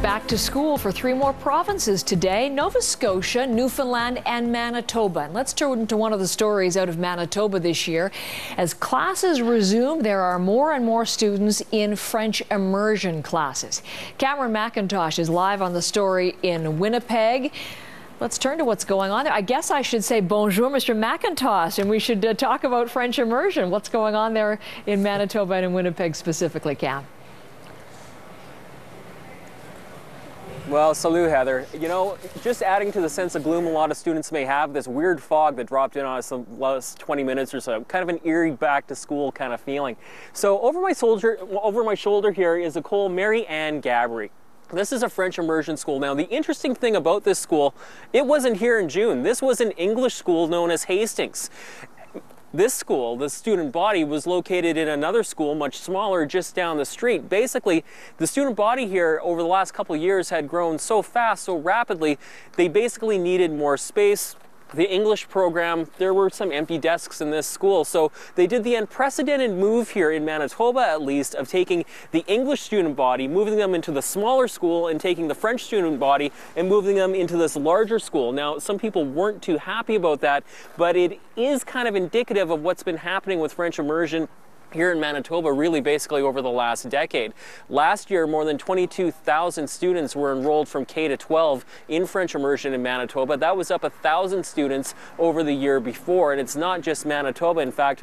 back to school for 3 more provinces today: Nova Scotia, Newfoundland, and Manitoba. And let's turn to one of the stories out of Manitoba this year. As classes resume, there are more and more students in French immersion classes. Cameron McIntosh is live on the story in Winnipeg. Let's turn to what's going on there. I guess I should say bonjour, Mr. McIntosh, and we should talk about French immersion. What's going on there in Manitoba and in Winnipeg specifically, Cam? Well, salut, Heather. You know, just adding to the sense of gloom a lot of students may have, this weird fog that dropped in on us the last 20 minutes or so, kind of an eerie back to school kind of feeling. So over my shoulder here is Nicole Mary Ann Gabry. This is a French immersion school. Now, the interesting thing about this school, it wasn't here in June. This was an English school known as Hastings. This school, the student body, was located in another school, much smaller, just down the street. Basically, the student body here over the last couple of years had grown so fast, so rapidly, they basically needed more space. The English program, there were some empty desks in this school, so they did the unprecedented move here in Manitoba, at least, of taking the English student body, moving them into the smaller school, and taking the French student body and moving them into this larger school. Now, some people weren't too happy about that, but it is kind of indicative of what's been happening with French immersion here in Manitoba, really basically over the last decade. Last year, more than 22,000 students were enrolled from K to 12 in French immersion in Manitoba. That was up 1,000 students over the year before, and it's not just Manitoba. In fact,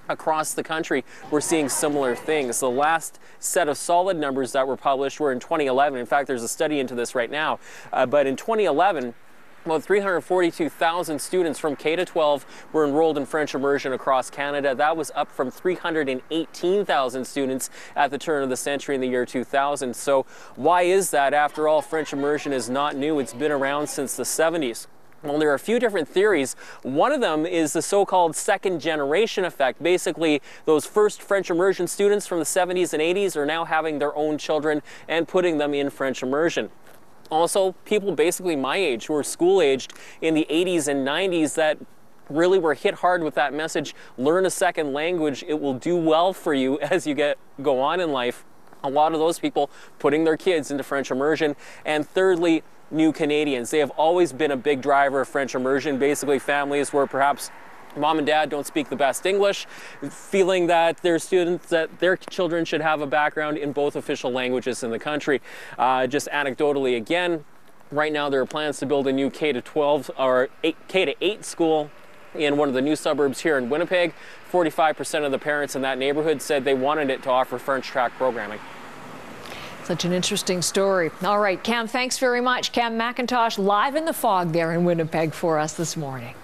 across the country, we're seeing similar things. The last set of solid numbers that were published were in 2011. In fact, there's a study into this right now, but in 2011, about 342,000 students from K to 12 were enrolled in French immersion across Canada. That was up from 318,000 students at the turn of the century in the year 2000. So why is that? After all, French immersion is not new. It's been around since the 70s. Well, there are a few different theories. One of them is the so-called second generation effect. Basically, those first French immersion students from the 70s and 80s are now having their own children and putting them in French immersion. Also, people basically my age, who were school-aged in the 80s and 90s, that really were hit hard with that message: learn a second language, it will do well for you as you go on in life. A lot of those people putting their kids into French immersion. And thirdly, new Canadians. They have always been a big driver of French immersion. Basically, families where perhaps mom and dad don't speak the best English, feeling that their children should have a background in both official languages in the country. Just anecdotally again, right now there are plans to build a new K to 12 or K to 8 school in one of the new suburbs here in Winnipeg. 45% of the parents in that neighborhood said they wanted it to offer French track programming. Such an interesting story. All right, Cam, thanks very much. Cam McIntosh live in the fog there in Winnipeg for us this morning.